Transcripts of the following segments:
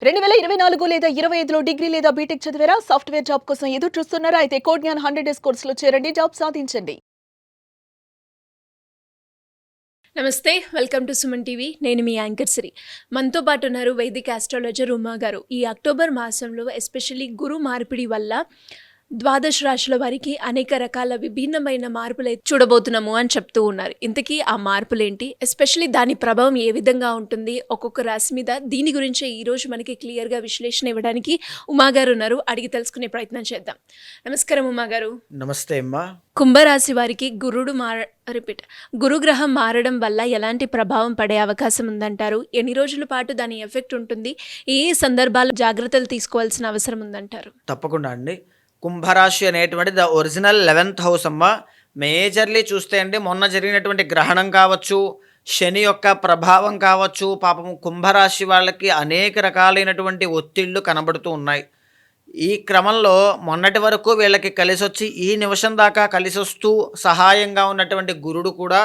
2024 లేదా 25లో డిగ్రీ లేదా బీటెక్ చదివారా? సాఫ్ట్‌వేర్ జాబ్ కోసం ఎదురు చూస్తున్నారా? అయితే కోడ్ జ్ఞాన్ 100 డేస్ కోర్సులో చేరండి. జాబ్ సాధించండి. నమస్తే. Welcome to Suman TV. నేను మీ యాంకర్ సిరి. మనతో పాటు ఉన్నారు వైదిక్ ఆస్ట్రాలజర్ ఉమా గారు. ఈ అక్టోబర్ మాసంలో ఎస్పెషల్లీ గురు మార్పిడి వల్ల ద్వాదశ రాశుల వారికి అనేక రకాల విభిన్నమైన మార్పులు చూడబోతున్నాము అని చెప్తూ ఉన్నారు. ఇంతకీ ఆ మార్పులేంటి, ఎస్పెషల్లీ దాని ప్రభావం ఏ విధంగా ఉంటుంది ఒక్కొక్క రాశి మీద, దీని గురించే ఈరోజు మనకి క్లియర్గా విశ్లేషణ ఇవ్వడానికి ఉమా గారు ఉన్నారు. అడిగి తెలుసుకునే ప్రయత్నం చేద్దాం. నమస్కారం ఉమా గారు. నమస్తే అమ్మా. కుంభరాశి వారికి గురుగ్రహం మారడం వల్ల ఎలాంటి ప్రభావం పడే అవకాశం ఉందంటారు? ఎన్ని రోజుల పాటు దాని ఎఫెక్ట్ ఉంటుంది? ఏ సందర్భాల్లో జాగ్రత్తలు తీసుకోవాల్సిన అవసరం ఉందంటారు? తప్పకుండా అండి. కుంభరాశి అనేటువంటి ద ఒరిజినల్ 11th హౌస్ అమ్మ. మేజర్లీ చూస్తే అండి, మొన్న జరిగినటువంటి గ్రహణం కావచ్చు, శని యొక్క ప్రభావం కావచ్చు, పాపం కుంభరాశి వాళ్ళకి అనేక రకాలైనటువంటి ఒత్తిళ్లు కనబడుతూ ఉన్నాయి. ఈ క్రమంలో మొన్నటి వరకు వీళ్ళకి కలిసొచ్చి ఈ నిమిషం దాకా కలిసొస్తూ సహాయంగా ఉన్నటువంటి గురుడు కూడా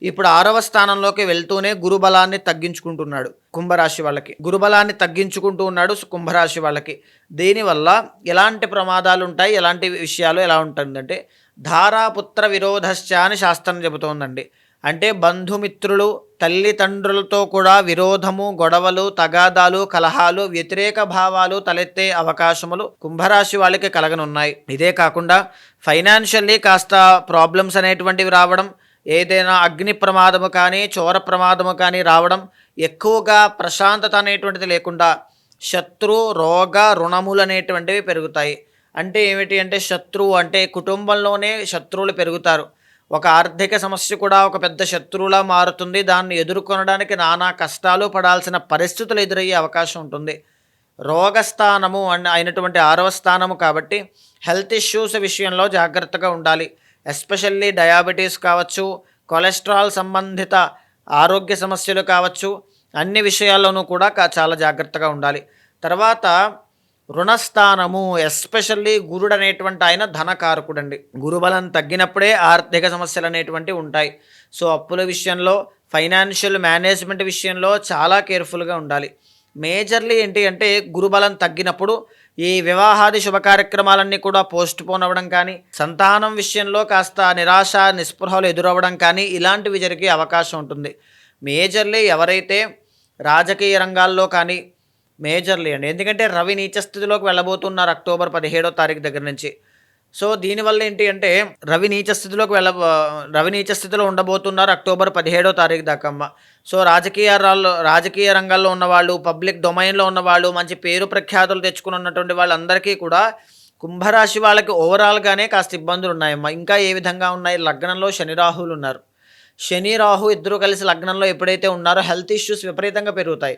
ఇప్పుడు 6వ స్థానంలోకి వెళ్తూనే గురుబలాన్ని తగ్గించుకుంటున్నాడు. కుంభరాశి వాళ్ళకి గురుబలాన్ని తగ్గించుకుంటూ ఉన్నాడు కుంభరాశి వాళ్ళకి. దీనివల్ల ఎలాంటి ప్రమాదాలు ఉంటాయి, ఎలాంటి విషయాలు ఎలా ఉంటుందంటే, ధారాపుత్ర విరోధశ్చ అని శాస్త్రం చెబుతోందండి. అంటే బంధుమిత్రులు, తల్లిదండ్రులతో కూడా విరోధము, గొడవలు, తగాదాలు, కలహాలు, వ్యతిరేక భావాలు తలెత్తే అవకాశములు కుంభరాశి వాళ్ళకి కలగనున్నాయి. ఇదే కాకుండా ఫైనాన్షియల్లీ కాస్త ప్రాబ్లమ్స్ అనేటువంటివి రావడం, ఏదైనా అగ్ని ప్రమాదము కానీ, చోర ప్రమాదము కానీ రావడం, ఎక్కువగా ప్రశాంతత అనేటువంటిది లేకుండా శత్రు, రోగ, రుణములు అనేటువంటివి పెరుగుతాయి. అంటే ఏమిటి అంటే, శత్రువు అంటే కుటుంబంలోనే శత్రువులు పెరుగుతారు. ఒక ఆర్థిక సమస్య కూడా ఒక పెద్ద శత్రువులా మారుతుంది. దాన్ని ఎదుర్కొనడానికి నానా కష్టాలు పడాల్సిన పరిస్థితులు ఎదురయ్యే అవకాశం ఉంటుంది. రోగస్థానము అయినటువంటి 6వ స్థానము కాబట్టి హెల్త్ ఇష్యూస్ విషయంలో జాగ్రత్తగా ఉండాలి. ఎస్పెషల్లీ డయాబెటీస్ కావచ్చు, కొలెస్ట్రాల్ సంబంధిత ఆరోగ్య సమస్యలు కావచ్చు, అన్ని విషయాల్లోనూ కూడా చాలా జాగ్రత్తగా ఉండాలి. తర్వాత రుణస్థానము, ఎస్పెషల్లీ గురుడు అనేటువంటి ఆయన ధనకారకుడు అండి. గురుబలం తగ్గినప్పుడే ఆర్థిక సమస్యలు అనేటువంటివి ఉంటాయి. సో అప్పుల విషయంలో, ఫైనాన్షియల్ మేనేజ్మెంట్ విషయంలో చాలా కేర్ఫుల్గా ఉండాలి. మేజర్లీ ఏంటి అంటే, గురుబలం తగ్గినప్పుడు ఈ వివాహాది శుభ కార్యక్రమాలన్నీ కూడా పోస్ట్ పోన్ అవ్వడం కానీ, సంతానం విషయంలో కాస్త నిరాశ నిస్పృహలు ఎదురవ్వడం కానీ, ఇలాంటివి జరిగే అవకాశం ఉంటుంది. మేజర్లీ ఎవరైతే రాజకీయ రంగాల్లో కానీ, మేజర్లీ అండి, ఎందుకంటే రవి నీచస్థితిలోకి వెళ్ళబోతున్నారు అక్టోబర్ 17వ తారీఖు దగ్గర నుంచి. సో దీనివల్ల ఏంటి అంటే, రవి నీచస్థితిలో ఉండబోతున్నారు అక్టోబర్ 17వ తారీఖు దాకమ్మ. సో రాజకీయ రంగాల్లో ఉన్నవాళ్ళు, పబ్లిక్ డొమైన్లో ఉన్నవాళ్ళు, మంచి పేరు ప్రఖ్యాతులు తెచ్చుకుని ఉన్నటువంటి వాళ్ళందరికీ కూడా కుంభరాశి వాళ్ళకి ఓవరాల్గానే కాస్త ఇబ్బందులు ఉన్నాయమ్మా. ఇంకా ఏ విధంగా ఉన్నాయి? లగ్నంలో శని రాహువులు ఉన్నారు. శని రాహు ఇద్దరు కలిసి లగ్నంలో ఎప్పుడైతే ఉన్నారో హెల్త్ ఇష్యూస్ విపరీతంగా పెరుగుతాయి.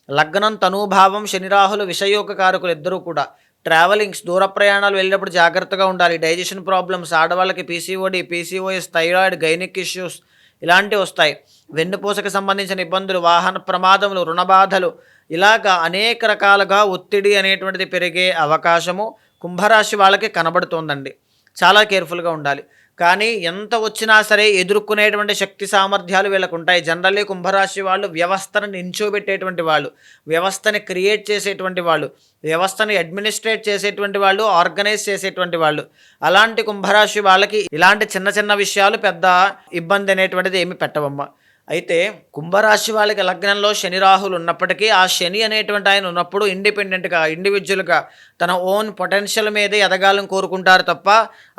లగ్నం తనూభావం శని రాహులు విషయోగ కారకులు ఇద్దరూ కూడా. ట్రావెలింగ్స్, దూర ప్రయాణాలు వెళ్ళినప్పుడు జాగ్రత్తగా ఉండాలి. డైజెషన్ ప్రాబ్లమ్స్, ఆడవాళ్ళకి PCOD, PCOS, thyroid, gynaec issues ఇలాంటివి వస్తాయి. వెన్నుపూసకు సంబంధించిన ఇబ్బందులు, వాహన ప్రమాదములు, రుణబాధలు, ఇలాగా అనేక రకాలుగా ఒత్తిడి అనేటువంటిది పెరిగే అవకాశము కుంభరాశి వాళ్ళకి కనబడుతోందండి. చాలా కేర్ఫుల్గా ఉండాలి. కానీ ఎంత వచ్చినా సరే ఎదుర్కొనేటువంటి శక్తి సామర్థ్యాలు వీళ్ళకు ఉంటాయి. జనరల్లీ కుంభరాశి వాళ్ళు వ్యవస్థను నించోబెట్టేటువంటి వాళ్ళు, వ్యవస్థని క్రియేట్ చేసేటువంటి వాళ్ళు, వ్యవస్థని అడ్మినిస్ట్రేట్ చేసేటువంటి వాళ్ళు, ఆర్గనైజ్ చేసేటువంటి వాళ్ళు. అలాంటి కుంభరాశి వాళ్ళకి ఇలాంటి చిన్న చిన్న విషయాలు పెద్ద ఇబ్బంది అనేటువంటిది ఏమి పెట్టవమ్మ. అయితే కుంభరాశి వాళ్ళకి లగ్నంలో శని రాహులు ఉన్నప్పటికీ, ఆ శని అనేటువంటి ఆయన ఉన్నప్పుడు ఇండిపెండెంట్గా, ఇండివిజువల్గా తన ఓన్ పొటెన్షియల్ మీదే ఎదగాలని కోరుకుంటారు తప్ప,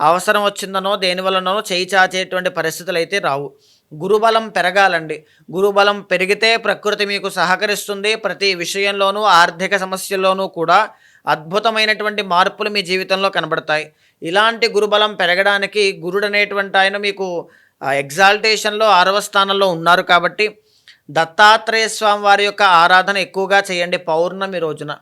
అవసరం వచ్చిందనో దేనివల్లనో చేయి చాచేటువంటి పరిస్థితులు అయితే రావు. గురుబలం పెరగాలండి. గురుబలం పెరిగితే ప్రకృతి మీకు సహకరిస్తుంది. ప్రతి విషయంలోనూ, ఆర్థిక సమస్యల్లోనూ కూడా అద్భుతమైనటువంటి మార్పులు మీ జీవితంలో కనబడతాయి. ఇలాంటి గురుబలం పెరగడానికి గురుడు అనేటువంటి ఆయన మీకు ఎగ్జాల్టేషన్లో 6వ స్థానంలో ఉన్నారు కాబట్టి దత్తాత్రేయ స్వామి వారి యొక్క ఆరాధన ఎక్కువగా చేయండి. పౌర్ణమి రోజున,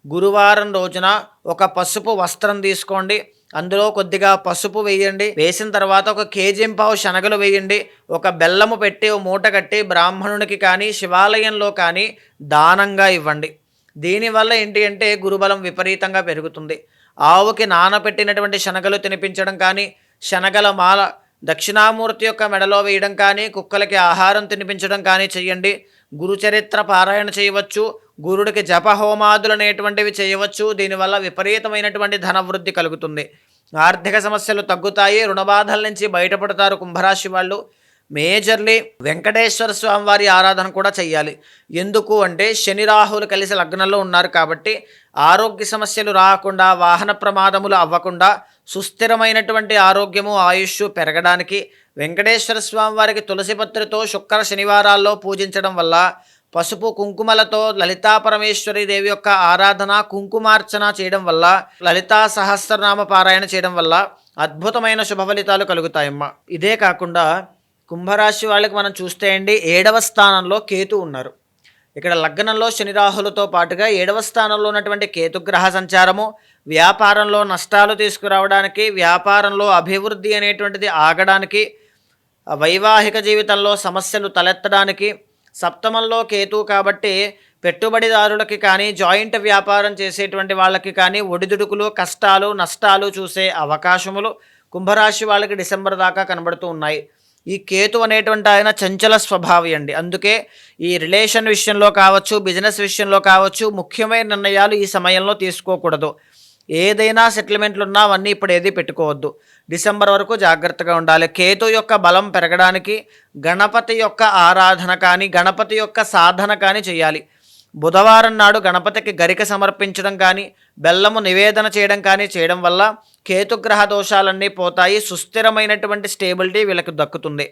గురువారం రోజున ఒక పసుపు వస్త్రం తీసుకోండి. అందులో కొద్దిగా పసుపు వేయండి. వేసిన తర్వాత 1 కేజీ శనగలు వేయండి. ఒక బెల్లము పెట్టి ఓ మూట కట్టి బ్రాహ్మణునికి కానీ, శివాలయంలో కానీ దానంగా ఇవ్వండి. దీనివల్ల ఏంటి అంటే గురుబలం విపరీతంగా పెరుగుతుంది. ఆవుకి నానబెట్టినటువంటి శనగలు తినిపించడం కానీ, శనగల మాల దక్షిణామూర్తి యొక్క మెడలో వేయడం కానీ, కుక్కలకి ఆహారం తినిపించడం కానీ చేయండి. గురుచరిత్ర పారాయణ చేయవచ్చు. గురుడికి జపహోమాదులు అనేటువంటివి చేయవచ్చు. దీనివల్ల విపరీతమైనటువంటి ధనవృద్ధి కలుగుతుంది. ఆర్థిక సమస్యలు తగ్గుతాయి. రుణబాధల నుంచి బయటపడతారు కుంభరాశి వాళ్ళు. మేజర్లీ వెంకటేశ్వర స్వామి వారి ఆరాధన కూడా చెయ్యాలి. ఎందుకు అంటే శని రాహులు కలిసి లగ్నంలో ఉన్నారు కాబట్టి ఆరోగ్య సమస్యలు రాకుండా, వాహన ప్రమాదములు అవ్వకుండా, సుస్థిరమైనటువంటి ఆరోగ్యము ఆయుష్ పెరగడానికి వెంకటేశ్వర స్వామి వారికి తులసి పత్రితో శుక్ర శనివారాల్లో పూజించడం వల్ల, పసుపు కుంకుమలతో లలితా పరమేశ్వరి దేవి యొక్క ఆరాధన కుంకుమార్చన చేయడం వల్ల, లలితా సహస్రనామ పారాయణ చేయడం వల్ల అద్భుతమైన శుభ ఫలితాలు కలుగుతాయమ్మా. ఇదే కాకుండా కుంభరాశి వాళ్ళకి మనం చూస్తే అండి 7వ స్థానంలో కేతు ఉన్నారు. ఇక్కడ లగ్నంలో శని రాహులతో పాటుగా 7వ స్థానంలో ఉన్నటువంటి కేతుగ్రహ సంచారము వ్యాపారంలో నష్టాలు తీసుకురావడానికి, వ్యాపారంలో అభివృద్ధి అనేటువంటిది ఆగడానికి, వైవాహిక జీవితంలో సమస్యలు తలెత్తడానికి, సప్తమంలో కేతు కాబట్టి పెట్టుబడిదారులకి కానీ, జాయింట్ వ్యాపారం చేసేటువంటి వాళ్ళకి కానీ ఒడిదుడుకులు, కష్టాలు, నష్టాలు చూసే అవకాశములు కుంభరాశి వాళ్ళకి డిసెంబర్ దాకా కనబడుతూ ఉన్నాయి. ఈ కేతు అనేటువంటి ఆయన చంచల స్వభావి అండి. అందుకే ఈ రిలేషన్ విషయంలో కావచ్చు, బిజినెస్ విషయంలో కావచ్చు, ముఖ్యమైన నిర్ణయాలు ఈ సమయంలో తీసుకోకూడదు. ఏదైనా సెటిల్మెంట్లు ఉన్నా అవన్నీ ఇప్పుడు ఏది పెట్టుకోవద్దు. డిసెంబర్ వరకు జాగ్రత్తగా ఉండాలి. కేతు యొక్క బలం పెరగడానికి గణపతి యొక్క ఆరాధన కానీ, గణపతి యొక్క సాధన కానీ చేయాలి. బుధవారం నాడు గణపతికి గరిక సమర్పించడం కానీ, బెల్లము నివేదన చేయడం కానీ చేయడం వల్ల కేతుగ్రహ దోషాలన్నీ పోతాయి. సుస్థిరమైనటువంటి స్టేబిలిటీ వీళ్ళకి దక్కుతుంది.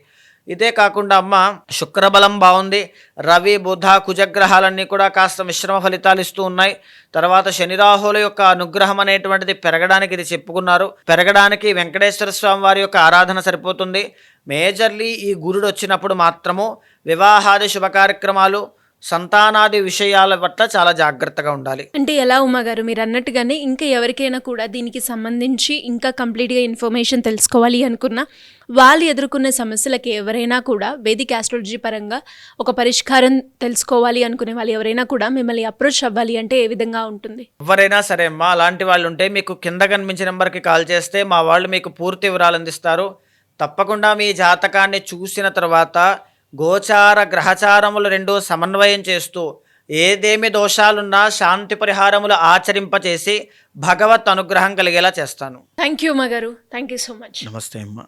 ఇదే కాకుండా అమ్మ శుక్రబలం బాగుంది. రవి, బుధ, కుజగ్రహాలన్నీ కూడా కాస్త మిశ్రమ ఫలితాలు ఇస్తూ ఉన్నాయి. తర్వాత శని రాహుల యొక్క అనుగ్రహం అనేటువంటిది పెరగడానికి ఇది చెప్పుకున్నారు. పెరగడానికి వెంకటేశ్వర స్వామి వారి యొక్క ఆరాధన సరిపోతుంది. మేజర్లీ ఈ గురుడు వచ్చినప్పుడు మాత్రము వివాహాది శుభ కార్యక్రమాలు, సంతానాది విషయాల పట్ల చాలా జాగ్రత్తగా ఉండాలి. అంటే ఎలా ఉమాగారు మీరు అన్నట్టుగానే ఇంకా ఎవరికైనా కూడా దీనికి సంబంధించి ఇంకా కంప్లీట్గా ఇన్ఫర్మేషన్ తెలుసుకోవాలి అనుకున్నా, వాళ్ళు ఎదుర్కొన్న సమస్యలకి ఎవరైనా కూడా వేదిక్ ఆస్ట్రాలజీ పరంగా ఒక పరిష్కారం తెలుసుకోవాలి అనుకునే వాళ్ళు ఎవరైనా కూడా మిమ్మల్ని అప్రోచ్ అవ్వాలి అంటే ఏ విధంగా ఉంటుంది? ఎవరైనా సరే అమ్మా, అలాంటి వాళ్ళు ఉంటే మీకు కింద కనిపించే నెంబర్కి కాల్ చేస్తే మా వాళ్ళు మీకు పూర్తి వివరాలు అందిస్తారు. తప్పకుండా మీ జాతకాన్ని చూసిన తర్వాత గోచార గ్రహచారములు రెండూ సమన్వయం చేస్తూ ఏదేమి దోషాలున్నా శాంతి పరిహారములు ఆచరింపచేసి భగవత్ అనుగ్రహం కలిగేలా చేస్తాను. థ్యాంక్ యూ ఉమాగారు. Thank you so much. నమస్తే అమ్మా.